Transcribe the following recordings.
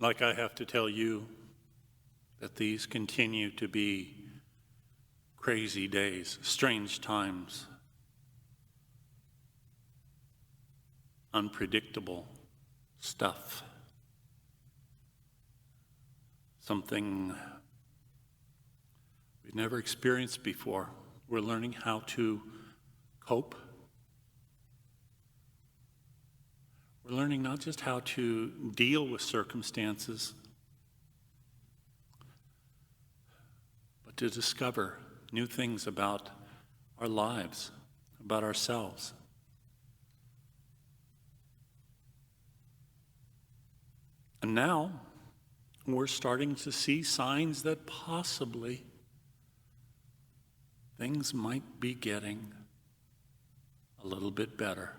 like I have to tell you that these continue to be crazy days, strange times, unpredictable stuff, something we've never experienced before. We're learning how to cope. We're learning not just how to deal with circumstances, but to discover new things about our lives, about ourselves. And now we're starting to see signs that possibly things might be getting a little bit better.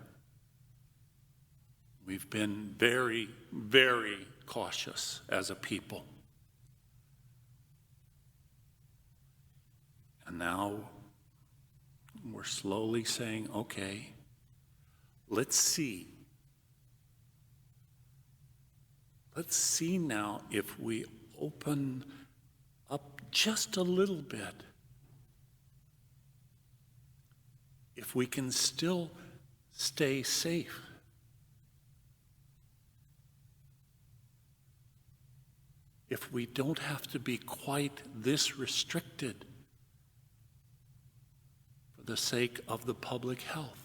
We've been very, very cautious as a people. And now we're slowly saying, okay, let's see. Let's see now if we open up just a little bit, if we can still stay safe. If we don't have to be quite this restricted for the sake of the public health.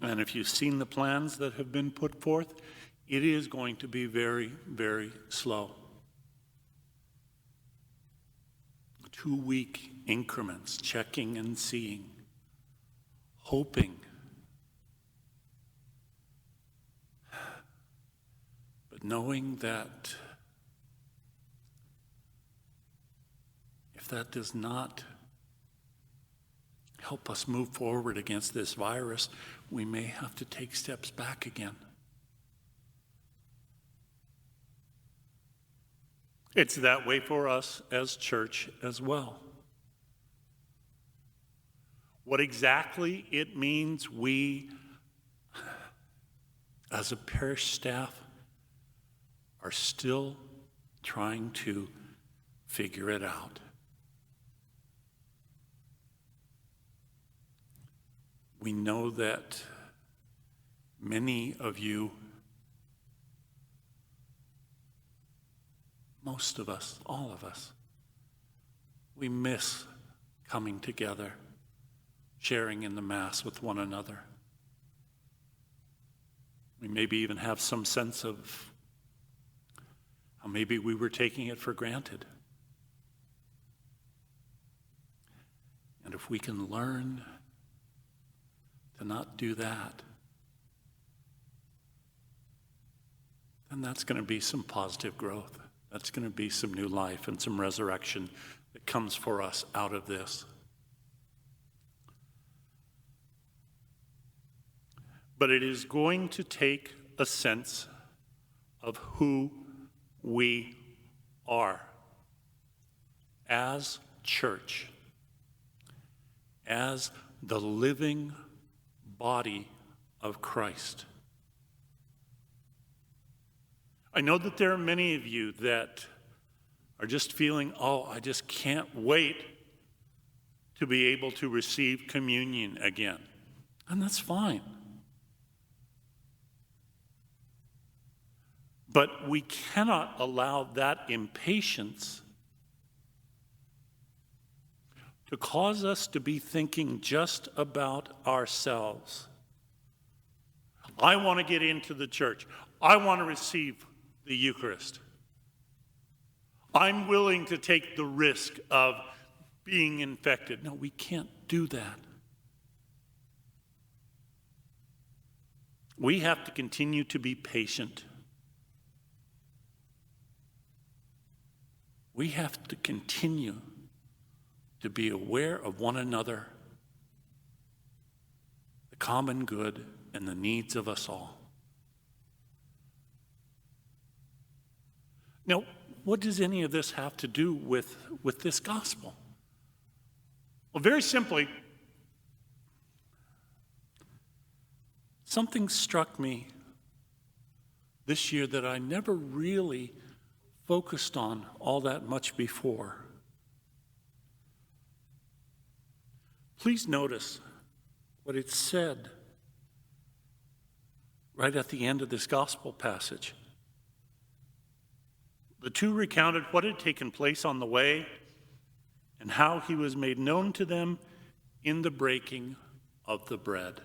And if you've seen the plans that have been put forth, it is going to be very, very slow. 2-week increments, checking and seeing, hoping. But knowing that if that does not help us move forward against this virus, we may have to take steps back again. It's that way for us as church as well. What exactly it means, we, as a parish staff, are still trying to figure it out. We know that many of you, most of us, all of us, we miss coming together, sharing in the Mass with one another. We maybe even have some sense of how maybe we were taking it for granted. And if we can learn to not do that, then that's going to be some positive growth. That's going to be some new life and some resurrection that comes for us out of this. But it is going to take a sense of who we are as church, as the living body of Christ. I know that there are many of you that are just feeling, I just can't wait to be able to receive communion again. And that's fine. But we cannot allow that impatience to cause us to be thinking just about ourselves. I want to get into the church. I want to receive the Eucharist. I'm willing to take the risk of being infected. No, we can't do that. We have to continue to be patient. We have to continue to be aware of one another, the common good, and the needs of us all. Now, what does any of this have to do with this gospel? Well, very simply, something struck me this year that I never really focused on all that much before. Please notice what it said right at the end of this gospel passage. The two recounted what had taken place on the way and how he was made known to them in the breaking of the bread.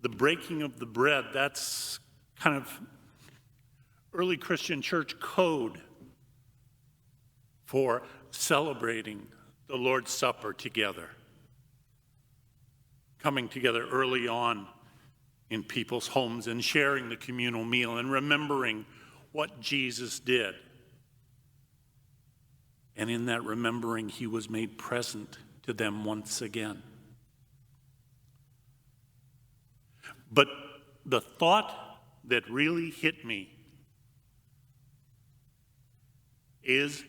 The breaking of the bread, that's kind of early Christian church code for celebrating the Lord's Supper together. Coming together early on in people's homes and sharing the communal meal and remembering what Jesus did. And in that remembering, he was made present to them once again. But the thought that really hit me is,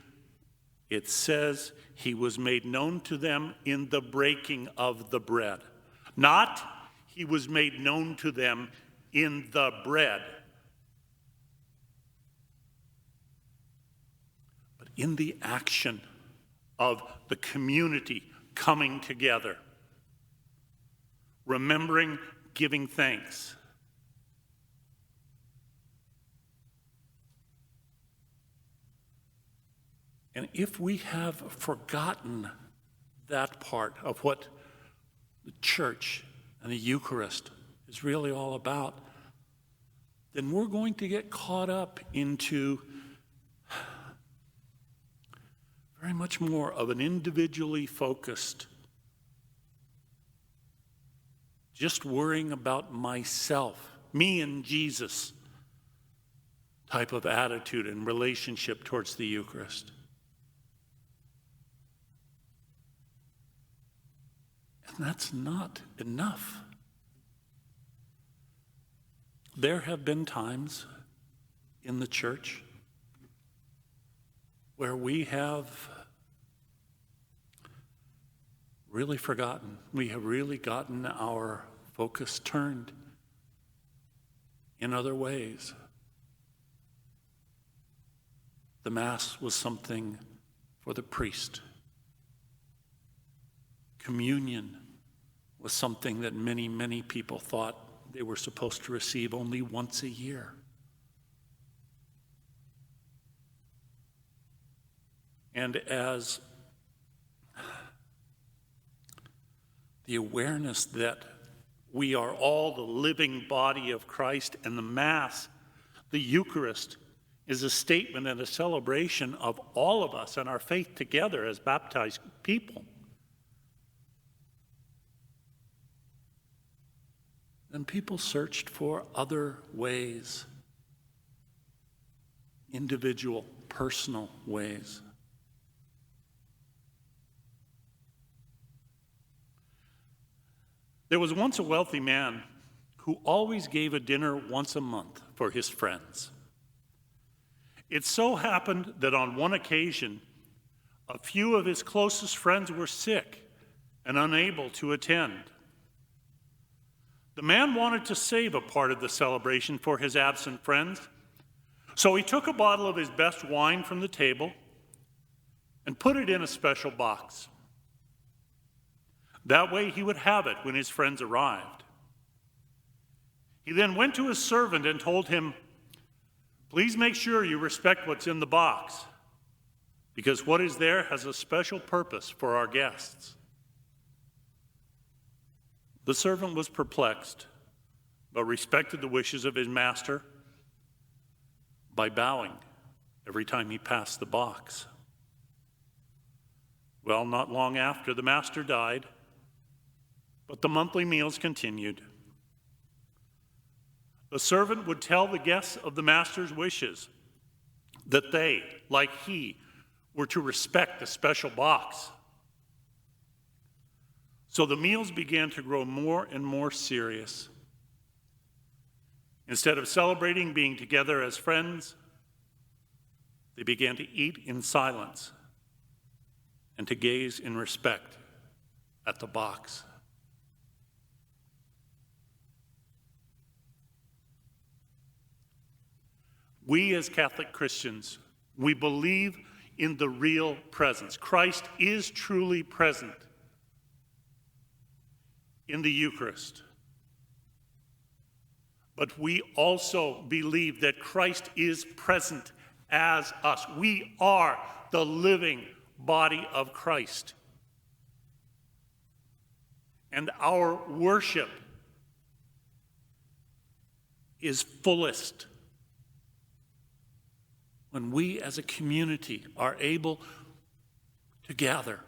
it says he was made known to them in the breaking of the bread. Not he was made known to them in the bread, but in the action of the community coming together, remembering, giving thanks. And if we have forgotten that part of what the church and the Eucharist is really all about, then we're going to get caught up into very much more of an individually focused, just worrying about myself, me and Jesus type of attitude and relationship towards the Eucharist. And that's not enough. There have been times in the church where we have really forgotten. We have really gotten our focus turned in other ways. The Mass was something for the priest. Communion was something that many, many people thought they were supposed to receive only once a year. And as the awareness that we are all the living body of Christ, and the Mass, the Eucharist, is a statement and a celebration of all of us and our faith together as baptized people. And people searched for other ways, individual, personal ways. There was once a wealthy man who always gave a dinner once a month for his friends. It so happened that on one occasion, a few of his closest friends were sick and unable to attend. The man wanted to save a part of the celebration for his absent friends, so he took a bottle of his best wine from the table and put it in a special box. That way he would have it when his friends arrived. He then went to his servant and told him, "Please make sure you respect what's in the box, because what is there has a special purpose for our guests." The servant was perplexed, but respected the wishes of his master by bowing every time he passed the box. Well, not long after, the master died, but the monthly meals continued. The servant would tell the guests of the master's wishes that they, like he, were to respect the special box. So the meals began to grow more and more serious. Instead of celebrating being together as friends, they began to eat in silence and to gaze in respect at the box. We as Catholic Christians, we believe in the real presence. Christ is truly present in the Eucharist. But we also believe that Christ is present as us. We are the living body of Christ. And our worship is fullest when we as a community are able to gather.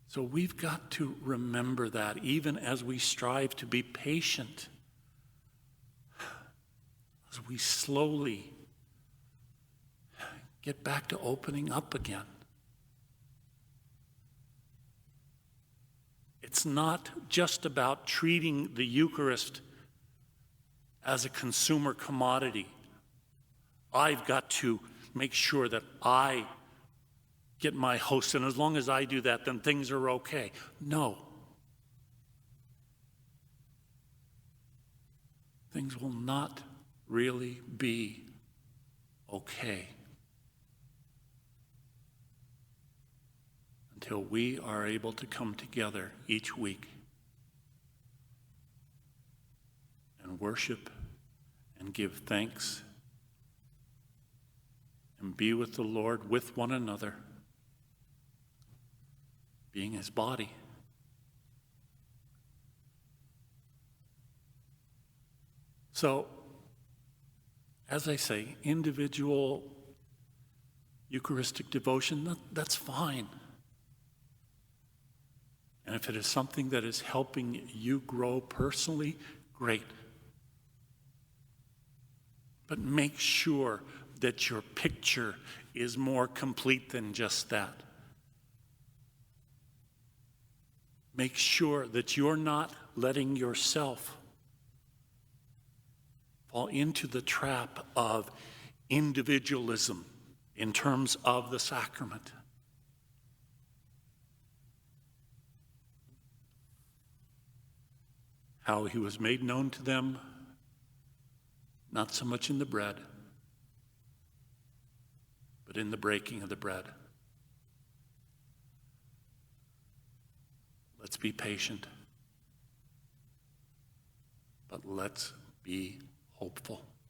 So we've got to remember that even as we strive to be patient, as we slowly get back to opening up again. It's not just about treating the Eucharist as a consumer commodity. I've got to make sure that I get my host, and as long as I do that, then things are okay. No. Things will not really be okay until we are able to come together each week and worship and give thanks and be with the Lord, with one another, being his body. So, as I say, individual Eucharistic devotion, that's fine. And if it is something that is helping you grow personally, great. But make sure that your picture is more complete than just that. Make sure that you're not letting yourself fall into the trap of individualism in terms of the sacrament. How he was made known to them, not so much in the bread, but in the breaking of the bread. Let's be patient, but let's be hopeful.